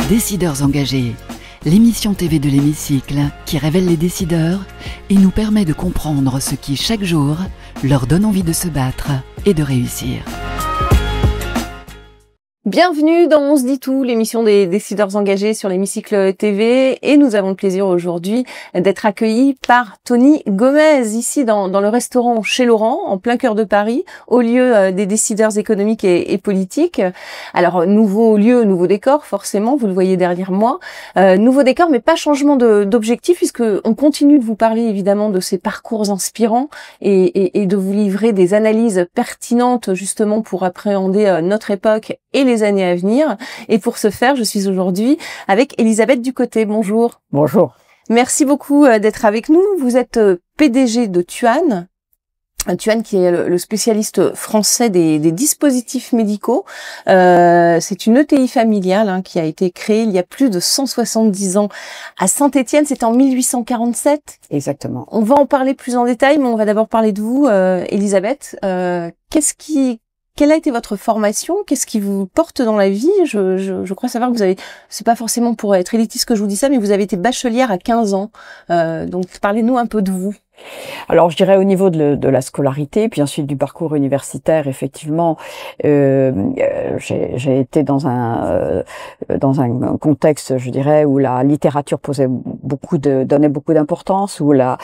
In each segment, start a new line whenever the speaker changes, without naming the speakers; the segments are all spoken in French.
Décideurs engagés, l'émission TV de l'Hémicycle qui révèle les décideurs et nous permet de comprendre ce qui, chaque jour, leur donne envie de se battre et de réussir.
Bienvenue dans On se dit tout, l'émission des décideurs engagés sur l'Hémicycle TV, et nous avons le plaisir aujourd'hui d'être accueillis par Tony Gomez, ici dans le restaurant Chez Laurent, en plein cœur de Paris, au lieu des décideurs économiques et politiques. Alors, nouveau lieu, nouveau décor, forcément, vous le voyez derrière moi. Nouveau décor, mais pas changement d'objectif, puisque on continue de vous parler évidemment de ces parcours inspirants et de vous livrer des analyses pertinentes justement pour appréhender notre époque et les années à venir. Et pour ce faire, je suis aujourd'hui avec Elisabeth Ducoté. Bonjour.
Bonjour.
Merci beaucoup d'être avec nous. Vous êtes PDG de Thuane. Thuane qui est le spécialiste français des dispositifs médicaux. C'est une ETI familiale qui a été créée il y a plus de 170 ans à Saint-Étienne. C'était en 1847.
Exactement.
On va en parler plus en détail, mais on va d'abord parler de vous, Elisabeth. Quelle a été votre formation? Qu'est-ce qui vous porte dans la vie? Je crois savoir que vous avez, c'est pas forcément pour être élitiste que je vous dis ça, mais vous avez été bachelière à 15 ans. Donc, parlez-nous un peu de vous.
Alors, je dirais au niveau de la scolarité, puis ensuite du parcours universitaire, effectivement, j'ai été dans un contexte, je dirais, où la littérature donnait beaucoup d'importance, où l'éveil,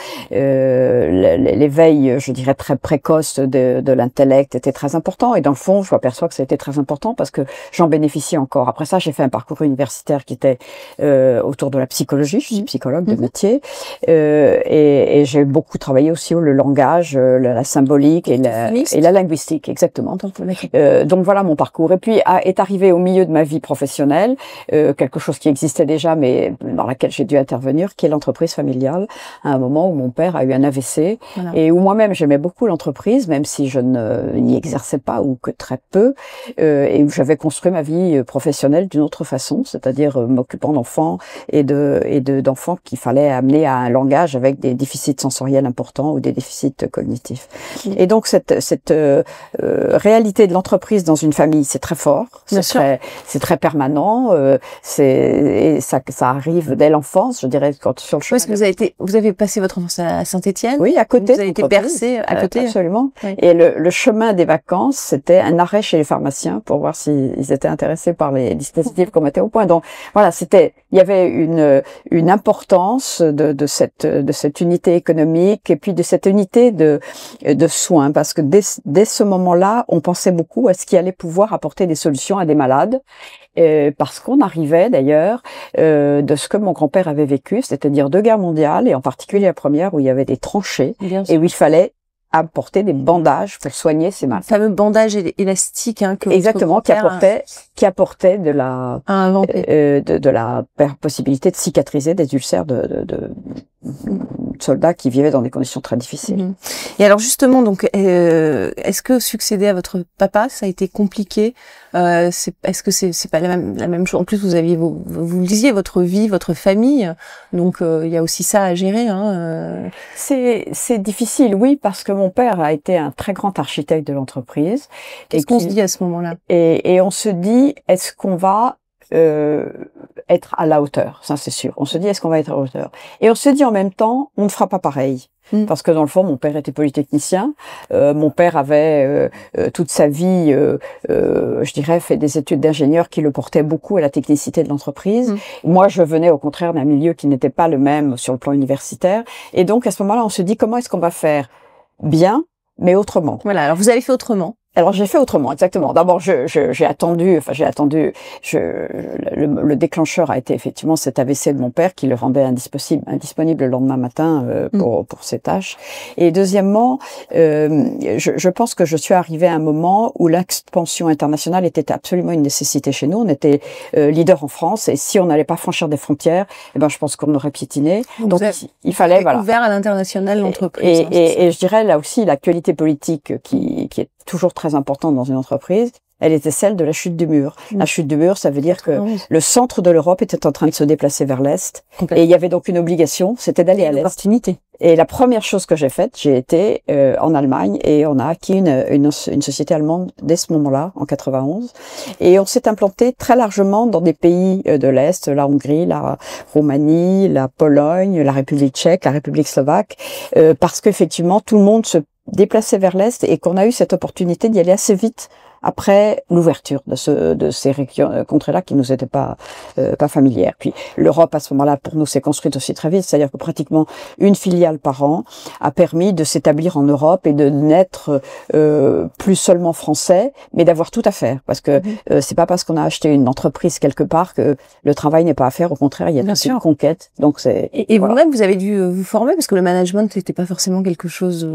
je dirais, très précoce de l'intellect était très important. Et dans le fond, je m'aperçois que ça a été très important parce que j'en bénéficie encore. Après ça, j'ai fait un parcours universitaire qui était autour de la psychologie. Je suis psychologue de métier, et j'ai beaucoup travaillé aussi le langage, la symbolique et la linguistique, exactement. Donc voilà mon parcours. Et puis est arrivé au milieu de ma vie professionnelle quelque chose qui existait déjà, mais dans laquelle j'ai dû intervenir, qui est l'entreprise familiale. À un moment où mon père a eu un AVC, voilà. Et où moi-même j'aimais beaucoup l'entreprise, même si je n'y exerçais pas ou que très peu, et où j'avais construit ma vie professionnelle d'une autre façon, c'est-à-dire m'occupant d'enfants et d'enfants qu'il fallait amener à un langage avec des déficits sensoriels importants ou des déficits cognitifs. Et donc cette réalité de l'entreprise dans une famille, c'est très fort, c'est très permanent, ça arrive dès l'enfance, je dirais, quand sur le chemin.
Parce que vous avez passé votre enfance à Saint-Étienne.
Oui, à côté.
Vous avez été bercé à côté.
Absolument.
Oui.
Et le chemin des vacances, c'était un arrêt chez les pharmaciens pour voir s'ils étaient intéressés par les dispositifs qu'on mettait au point. Donc voilà, il y avait une importance de cette unité économique et puis de cette unité de soins, parce que dès ce moment-là, on pensait beaucoup à ce qui allait pouvoir apporter des solutions à des malades, parce qu'on arrivait d'ailleurs de ce que mon grand-père avait vécu, c'est-à-dire 2 guerres mondiales, et en particulier la première où il y avait des tranchées et où il fallait apporter des bandages pour soigner ces malades.
Le fameux bandage élastique que
exactement, qui apportait de la possibilité de cicatriser des ulcères de soldats qui vivaient dans des conditions très difficiles.
Et alors justement, donc, est-ce que succéder à votre papa, ça a été compliqué? Est-ce que c'est pas la même chose? En plus, vous lisiez votre vie, votre famille, donc il y a aussi ça à gérer.
C'est difficile, oui, parce que mon père a été un très grand architecte de l'entreprise.
Qu'est-ce qu'on se dit à ce moment-là?
Et on se dit, est-ce qu'on va être à la hauteur? Ça, c'est sûr. On se dit, est-ce qu'on va être à la hauteur? Et on se dit en même temps, on ne fera pas pareil. Parce que dans le fond, mon père était polytechnicien. Mon père avait toute sa vie, je dirais, fait des études d'ingénieur qui le portaient beaucoup à la technicité de l'entreprise. Moi, je venais au contraire d'un milieu qui n'était pas le même sur le plan universitaire. Et donc, à ce moment-là, on se dit, comment est-ce qu'on va faire bien, mais autrement?
Voilà. Alors, vous avez fait autrement.
Alors j'ai fait autrement, exactement. D'abord, j'ai attendu. Le déclencheur a été effectivement cet AVC de mon père qui le rendait indisponible le lendemain matin pour ses tâches. Et deuxièmement, je pense que je suis arrivée à un moment où l'expansion internationale était absolument une nécessité chez nous. On était leader en France, et si on n'allait pas franchir des frontières, je pense qu'on aurait piétiné. Donc il fallait
ouvert à l'international l'entreprise.
Et je dirais là aussi l'actualité politique qui est toujours très importante dans une entreprise, elle était celle de la chute du mur. La chute du mur, ça veut dire que le centre de l'Europe était en train de se déplacer vers l'Est. Et il y avait donc une obligation, c'était d'aller à l'Est. Et la première chose que j'ai faite, j'ai été en Allemagne et on a acquis une société allemande dès ce moment-là, en 91. Et on s'est implanté très largement dans des pays de l'Est, la Hongrie, la Roumanie, la Pologne, la République tchèque, la République slovaque, parce qu'effectivement, tout le monde se déplaçait vers l'Est et qu'on a eu cette opportunité d'y aller assez vite après l'ouverture de ces régions, contrées-là qui nous étaient pas familières. Puis l'Europe à ce moment-là pour nous s'est construite aussi très vite, c'est-à-dire que pratiquement une filiale par an a permis de s'établir en Europe et de n'être plus seulement français, mais d'avoir tout à faire. Parce que c'est pas parce qu'on a acheté une entreprise quelque part que le travail n'est pas à faire. Au contraire, il y a toute une conquête. Donc c'est
et voilà. Vous-même, vous avez dû vous former parce que le management n'était pas forcément quelque chose.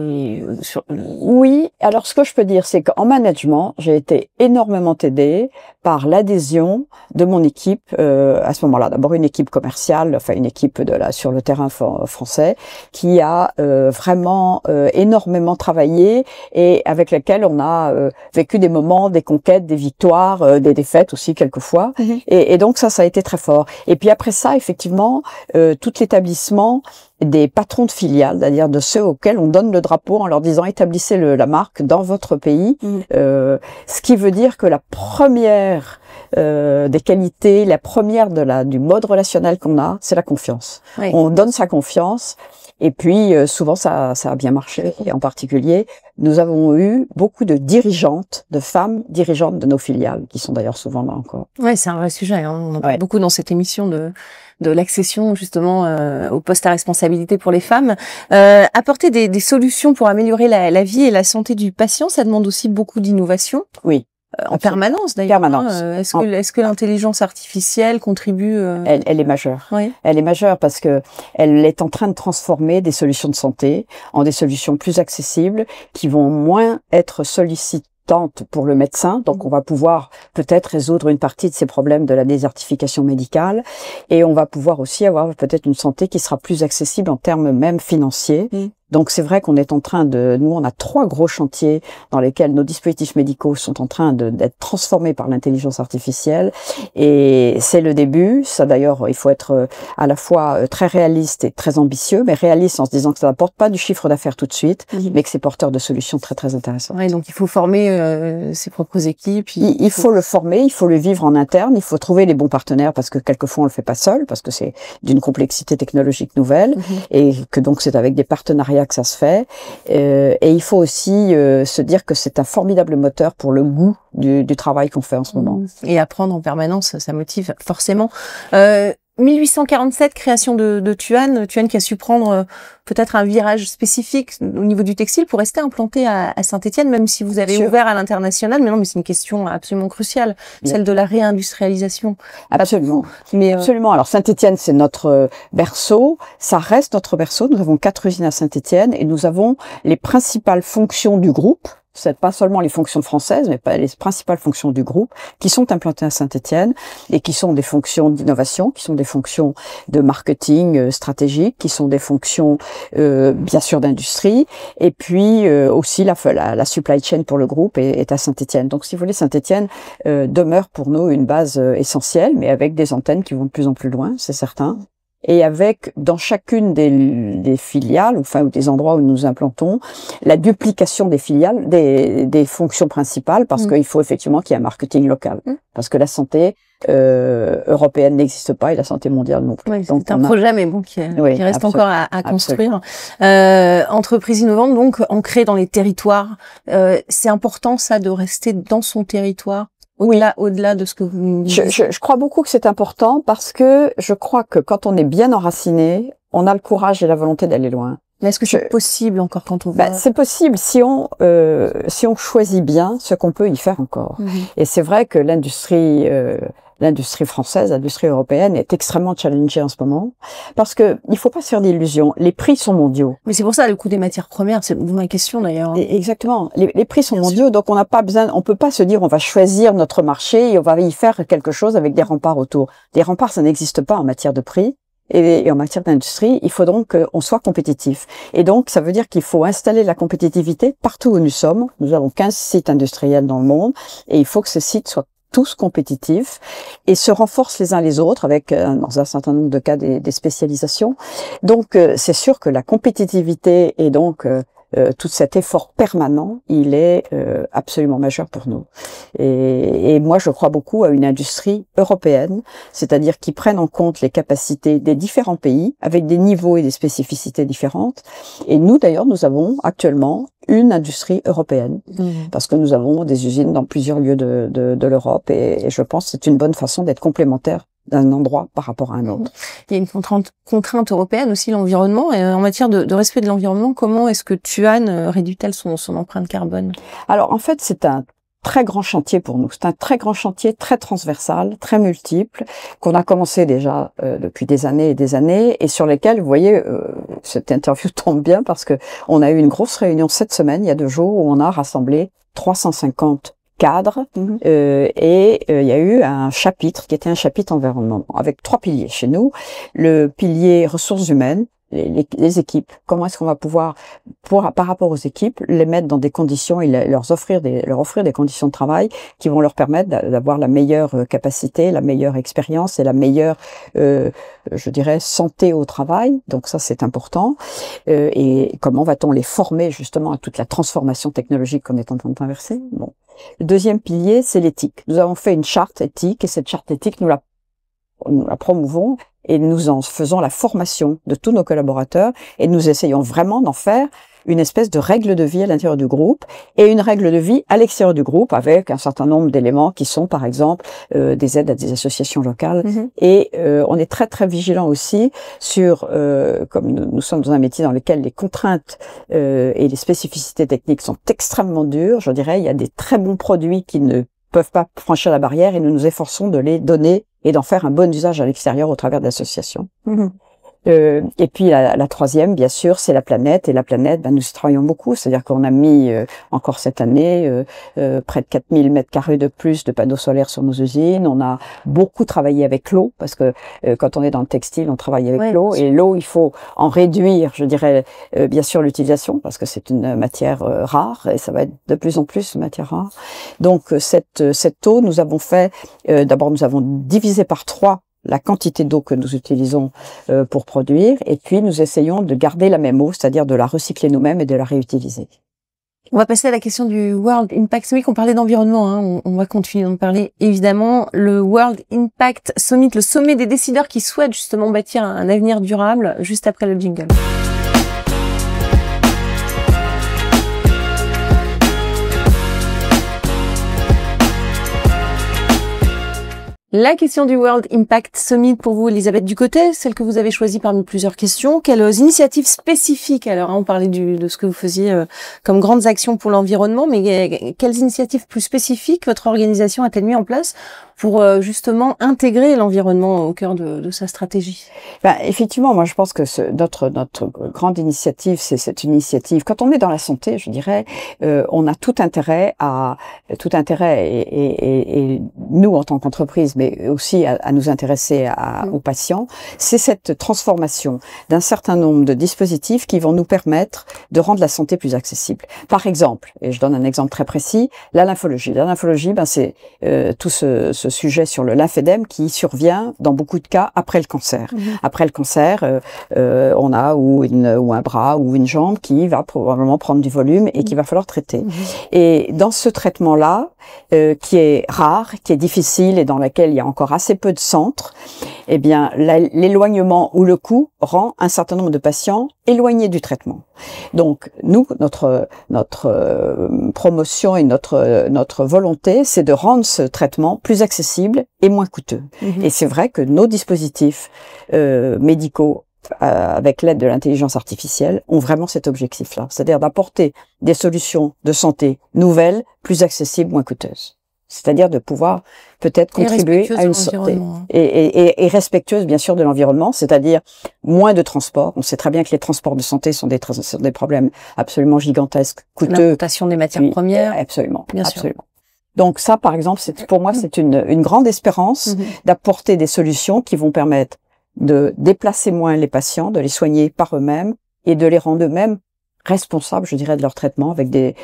Oui. Alors ce que je peux dire, c'est qu'en management, j'ai été énormément aidée par l'adhésion de mon équipe à ce moment-là. D'abord une équipe commerciale, enfin une équipe sur le terrain français qui a vraiment énormément travaillé et avec laquelle on a vécu des moments, des conquêtes, des victoires, des défaites aussi quelquefois. Et donc ça a été très fort. Et puis après ça, effectivement, tout l'établissement des patrons de filiales, c'est-à-dire de ceux auxquels on donne le drapeau en leur disant établissez la marque dans votre pays. Ce qui veut dire que la première des qualités, la première du mode relationnel qu'on a, c'est la confiance. Oui. On donne sa confiance et puis souvent ça a bien marché. Et en particulier, nous avons eu beaucoup de dirigeantes, de femmes dirigeantes de nos filiales, qui sont d'ailleurs souvent là encore.
Ouais, c'est un vrai sujet. Hein. On en parle beaucoup dans cette émission de l'accession justement au poste à responsabilité pour les femmes. Apporter des solutions pour améliorer la vie et la santé du patient, ça demande aussi beaucoup d'innovation.
Oui.
En permanence d'ailleurs. Est-ce que l'intelligence artificielle contribue
Elle est majeure. Oui. Elle est majeure parce que elle est en train de transformer des solutions de santé en des solutions plus accessibles qui vont moins être sollicitantes pour le médecin, donc on va pouvoir peut-être résoudre une partie de ces problèmes de la désertification médicale et on va pouvoir aussi avoir peut-être une santé qui sera plus accessible en termes même financiers. Donc c'est vrai qu'on est en train nous on a 3 gros chantiers dans lesquels nos dispositifs médicaux sont en train d'être transformés par l'intelligence artificielle et c'est le début. Ça d'ailleurs, il faut être à la fois très réaliste et très ambitieux, mais réaliste en se disant que ça n'apporte pas du chiffre d'affaires tout de suite, mais que c'est porteur de solutions très très intéressantes.
Ouais, donc il faut former ses propres équipes.
Il faut le former, il faut le vivre en interne, il faut trouver les bons partenaires parce que quelquefois on le fait pas seul, parce que c'est d'une complexité technologique nouvelle et que donc c'est avec des partenariats que ça se fait. Et il faut aussi se dire que c'est un formidable moteur pour le goût du travail qu'on fait en ce moment.
Et apprendre en permanence, ça motive forcément. 1847, création de Thuane qui a su prendre peut-être un virage spécifique au niveau du textile pour rester implanté à Saint-Étienne, même si vous avez ouvert à l'international. Mais non, mais c'est une question absolument cruciale, celle de la réindustrialisation.
Absolument. Absolument. Alors Saint-Étienne, c'est notre berceau. Ça reste notre berceau. Nous avons 4 usines à Saint-Étienne et nous avons les principales fonctions du groupe. C'est pas seulement les fonctions françaises, mais pas les principales fonctions du groupe qui sont implantées à Saint-Étienne et qui sont des fonctions d'innovation, qui sont des fonctions de marketing stratégique, qui sont des fonctions bien sûr d'industrie et puis aussi la supply chain pour le groupe est à Saint-Étienne. Donc si vous voulez, Saint-Étienne demeure pour nous une base essentielle, mais avec des antennes qui vont de plus en plus loin, c'est certain. Et avec, dans chacune des filiales, enfin, ou des endroits où nous implantons, la duplication des filiales, des fonctions principales, parce qu'il faut effectivement qu'il y ait un marketing local. Parce que la santé européenne n'existe pas et la santé mondiale non plus.
Oui, c'est un projet, mais bon, qui reste encore à construire. Entreprise innovante, donc, ancrée dans les territoires. C'est important, ça, de rester dans son territoire. Au-delà de ce que vous me dites.
Je crois beaucoup que c'est important parce que je crois que quand on est bien enraciné, on a le courage et la volonté d'aller loin.
Mais est-ce que c'est possible encore quand on va...
c'est possible si on choisit bien ce qu'on peut y faire encore. Et c'est vrai que l'industrie française, l'industrie européenne est extrêmement challengée en ce moment parce que il faut pas se faire d'illusions. Les prix sont mondiaux.
Mais c'est pour ça le coût des matières premières, c'est ma question d'ailleurs.
Exactement. Les prix sont mondiaux, donc on n'a pas besoin, on peut pas se dire on va choisir notre marché et on va y faire quelque chose avec des remparts autour. Des remparts, ça n'existe pas en matière de prix. et en matière d'industrie, il faut donc qu'on soit compétitif. Et donc, ça veut dire qu'il faut installer la compétitivité partout où nous sommes. Nous avons 15 sites industriels dans le monde et il faut que ces sites soient tous compétitifs et se renforcent les uns les autres avec, dans un certain nombre de cas, des spécialisations. Donc, c'est sûr que la compétitivité et donc tout cet effort permanent, il est absolument majeur pour nous. Et moi, je crois beaucoup à une industrie européenne, c'est-à-dire qui prenne en compte les capacités des différents pays, avec des niveaux et des spécificités différentes. Et nous, d'ailleurs, nous avons actuellement une industrie européenne, parce que nous avons des usines dans plusieurs lieux de l'Europe, et je pense que c'est une bonne façon d'être complémentaire d'un endroit par rapport à un autre.
Il y a une contrainte européenne aussi, l'environnement. Et en matière de respect de l'environnement, comment est-ce que Tuan réduit-elle son empreinte carbone?
Alors, en fait, c'est un très grand chantier pour nous. C'est un très grand chantier, très transversal, très multiple, qu'on a commencé déjà depuis des années et des années, et sur lesquels, vous voyez, cette interview tombe bien parce que on a eu une grosse réunion cette semaine, il y a 2 jours, où on a rassemblé 350 cadres, et il y a eu un chapitre qui était un chapitre environnement, avec 3 piliers chez nous. Le pilier ressources humaines, les équipes. Comment est-ce qu'on va pouvoir, par rapport aux équipes, les mettre dans des conditions et leur offrir des conditions de travail qui vont leur permettre d'avoir la meilleure capacité, la meilleure expérience et la meilleure, je dirais, santé au travail. Donc ça, c'est important. Et comment va-t-on les former justement à toute la transformation technologique qu'on est en train de traverser? Bon. Le deuxième pilier, c'est l'éthique. Nous avons fait une charte éthique et cette charte éthique, nous la promouvons et nous en faisons la formation de tous nos collaborateurs et nous essayons vraiment d'en faire une espèce de règle de vie à l'intérieur du groupe et une règle de vie à l'extérieur du groupe avec un certain nombre d'éléments qui sont par exemple des aides à des associations locales et on est très très vigilant aussi sur comme nous sommes dans un métier dans lequel les contraintes et les spécificités techniques sont extrêmement dures, je dirais il y a des très bons produits qui ne peuvent pas franchir la barrière et nous nous efforçons de les donner et d'en faire un bon usage à l'extérieur au travers d'associations. Et puis la troisième, bien sûr, c'est la planète. Et la planète, nous y travaillons beaucoup. C'est-à-dire qu'on a mis encore cette année près de 4000 mètres carrés de plus de panneaux solaires sur nos usines. On a beaucoup travaillé avec l'eau parce que quand on est dans le textile, on travaille avec l'eau. Et l'eau, il faut en réduire, je dirais, bien sûr l'utilisation parce que c'est une matière rare et ça va être de plus en plus une matière rare. Donc cette eau, nous avons fait, d'abord nous avons divisé par 3 la quantité d'eau que nous utilisons pour produire, et puis nous essayons de garder la même eau, c'est-à-dire de la recycler nous-mêmes et de la réutiliser.
On va passer à la question du World Impact Summit. On parlait d'environnement, hein. On va continuer d'en parler. Évidemment, le World Impact Summit, le sommet des décideurs qui souhaitent justement bâtir un avenir durable, juste après le jingle. La question du World Impact Summit pour vous, Elisabeth Ducotet, celle que vous avez choisie parmi plusieurs questions. Quelles initiatives spécifiques, alors on parlait de ce que vous faisiez comme grandes actions pour l'environnement, mais quelles initiatives plus spécifiques votre organisation a-t-elle mis en place pour justement intégrer l'environnement au cœur de sa stratégie?
Effectivement, moi je pense que notre grande initiative, c'est une initiative. Quand on est dans la santé, je dirais, on a tout intérêt et nous en tant qu'entreprise, mais aussi à nous intéresser aux patients, c'est cette transformation d'un certain nombre de dispositifs qui vont nous permettre de rendre la santé plus accessible. Par exemple, et je donne un exemple très précis, la lymphologie. La lymphologie, c'est tout ce sujet sur le lymphédème qui survient dans beaucoup de cas après le cancer. Après le cancer, on a ou un bras ou une jambe qui va probablement prendre du volume et qu'il va falloir traiter. Et dans ce traitement-là, qui est rare, qui est difficile et dans lequel il y a encore assez peu de centres, eh bien l'éloignement ou le coût rend un certain nombre de patients éloignés du traitement. Donc nous, notre promotion et notre volonté, c'est de rendre ce traitement plus accessible et moins coûteux. Et c'est vrai que nos dispositifs médicaux avec l'aide de l'intelligence artificielle, ont vraiment cet objectif-là, c'est-à-dire d'apporter des solutions de santé nouvelles, plus accessibles, moins coûteuses. C'est-à-dire de pouvoir peut-être contribuer à une santé et respectueuse bien sûr de l'environnement, c'est-à-dire moins de transport. On sait très bien que les transports de santé sont des problèmes absolument gigantesques, coûteux.
L'importation des matières premières.
Absolument,
bien
absolument.
Sûr.
Donc ça, par exemple, pour moi, c'est une grande espérance d'apporter des solutions qui vont permettre de déplacer moins les patients, de les soigner par eux-mêmes et de les rendre eux-mêmes responsables, je dirais, de leur traitement avec des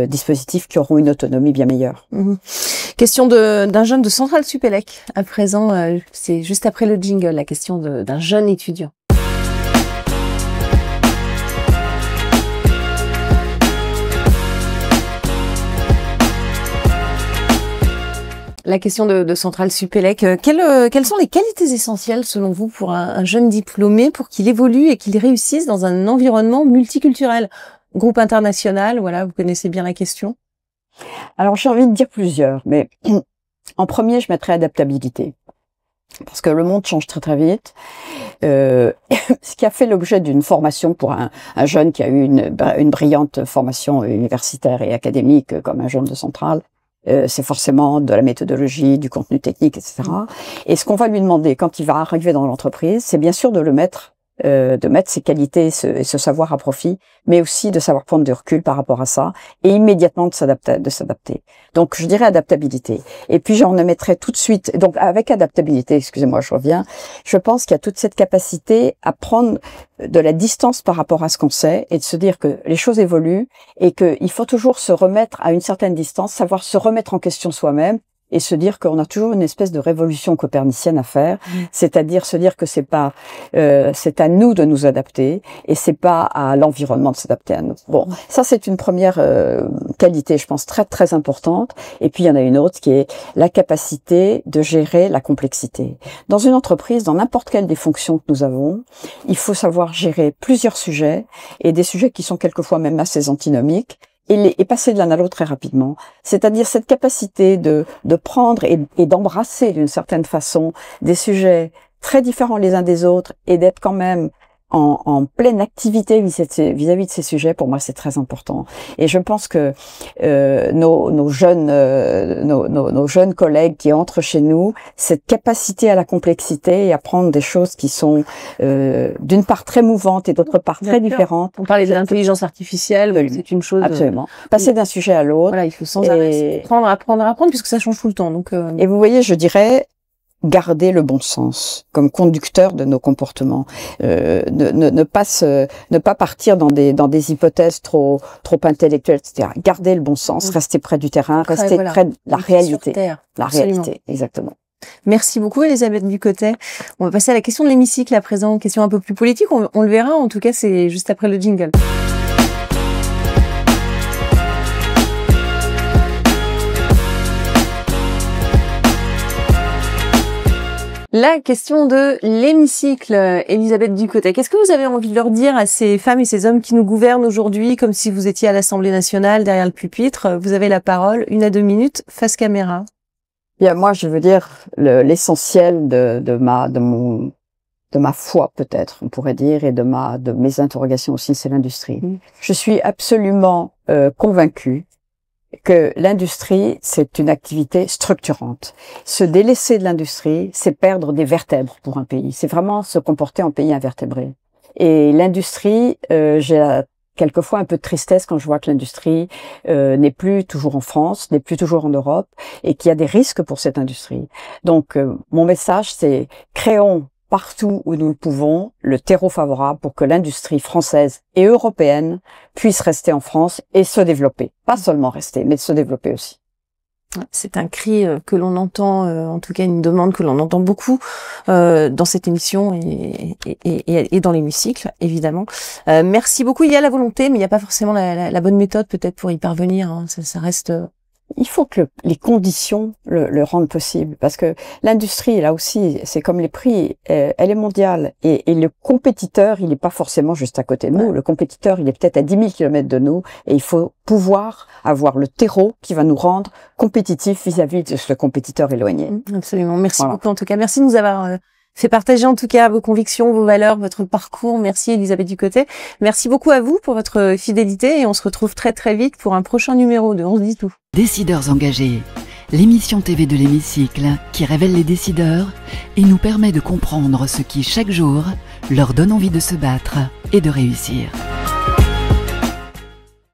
dispositifs qui auront une autonomie bien meilleure.
Question d'un jeune de Centrale Supélec. À présent, c'est juste après le jingle, la question d'un jeune étudiant. La question de Centrale Supélec. Quelles sont les qualités essentielles, selon vous, pour un jeune diplômé pour qu'il évolue et qu'il réussisse dans un environnement multiculturel? Groupe international, voilà, vous connaissez bien la question.
Alors, j'ai envie de dire plusieurs, mais en premier, je mettrais adaptabilité. Parce que le monde change très très vite. Ce qui a fait l'objet d'une formation pour un jeune qui a eu une brillante formation universitaire et académique comme un jeune de Centrale, c'est forcément de la méthodologie, du contenu technique, etc. Et ce qu'on va lui demander quand il va arriver dans l'entreprise, c'est bien sûr de mettre ses qualités et ce savoir à profit, mais aussi de savoir prendre du recul par rapport à ça et immédiatement de s'adapter. Donc, je dirais adaptabilité. Et puis, j'en mettrais tout de suite. Donc, avec adaptabilité, excusez-moi, je reviens. Je pense qu'il y a toute cette capacité à prendre de la distance par rapport à ce qu'on sait et de se dire que les choses évoluent et qu'il faut toujours se remettre à une certaine distance, savoir se remettre en question soi-même et se dire qu'on a toujours une espèce de révolution copernicienne à faire, c'est-à-dire se dire que c'est à nous de nous adapter et c'est pas à l'environnement de s'adapter à nous. Bon, ça c'est une première qualité, je pense, très très importante. Et puis il y en a une autre qui est la capacité de gérer la complexité. Dans une entreprise, dans n'importe quelle des fonctions que nous avons, il faut savoir gérer plusieurs sujets et des sujets qui sont quelquefois même assez antinomiques. Et passer de l'un à l'autre très rapidement. C'est-à-dire cette capacité de prendre et d'embrasser d'une certaine façon des sujets très différents les uns des autres et d'être quand même en pleine activité vis-à-vis de ces sujets, pour moi c'est très important. Et je pense que nos jeunes collègues qui entrent chez nous, cette capacité à la complexité et à prendre des choses qui sont d'une part très mouvantes et d'autre part très différentes.
On parlait de l'intelligence artificielle, c'est une chose.
Absolument. Passer d'un sujet à l'autre.
Voilà, il faut sans arrêt apprendre, puisque ça change tout le temps. Donc.
Et vous voyez, je dirais, garder le bon sens comme conducteur de nos comportements, ne pas partir dans des hypothèses trop intellectuelles, etc. Garder le bon sens, rester près du terrain, rester près de la réalité. La réalité, exactement.
Merci beaucoup Elisabeth Ducotet. On va passer à la question de l'hémicycle à présent, question un peu plus politique, on le verra, en tout cas c'est juste après le jingle. La question de l'hémicycle, Elisabeth Ducotet. Qu'est-ce que vous avez envie de leur dire à ces femmes et ces hommes qui nous gouvernent aujourd'hui, comme si vous étiez à l'Assemblée nationale, derrière le pupitre? Vous avez la parole, 1 à 2 minutes, face caméra.
Bien, moi, je veux dire l'essentiel de ma foi, peut-être, on pourrait dire, et de mes interrogations aussi, c'est l'industrie. Je suis absolument convaincue que l'industrie, c'est une activité structurante. Se délaisser de l'industrie, c'est perdre des vertèbres pour un pays. C'est vraiment se comporter en pays invertébré. Et l'industrie, j'ai quelquefois un peu de tristesse quand je vois que l'industrie n'est plus toujours en France, n'est plus toujours en Europe, et qu'il y a des risques pour cette industrie. Donc, mon message, c'est créons partout où nous le pouvons, le terreau favorable pour que l'industrie française et européenne puisse rester en France et se développer. Pas seulement rester, mais se développer aussi.
C'est un cri que l'on entend, en tout cas une demande que l'on entend beaucoup dans cette émission et dans l'hémicycle, évidemment. Merci beaucoup. Il y a la volonté, mais il n'y a pas forcément la bonne méthode peut-être pour y parvenir. Hein. Ça reste...
Il faut que les conditions le rendent possible, parce que l'industrie, là aussi, c'est comme les prix, elle est mondiale, et le compétiteur, il n'est pas forcément juste à côté de nous. Le compétiteur, il est peut-être à 10 000 kilomètres de nous, et il faut pouvoir avoir le terreau qui va nous rendre compétitifs vis-à-vis de ce compétiteur éloigné.
Absolument. Merci beaucoup, en tout cas. Merci de nous avoir fait partager en tout cas vos convictions, vos valeurs, votre parcours. Merci Elisabeth Ducotet. Merci beaucoup à vous pour votre fidélité et on se retrouve très très vite pour un prochain numéro de On se dit tout.
Décideurs engagés, l'émission TV de l'hémicycle qui révèle les décideurs et nous permet de comprendre ce qui chaque jour leur donne envie de se battre et de réussir.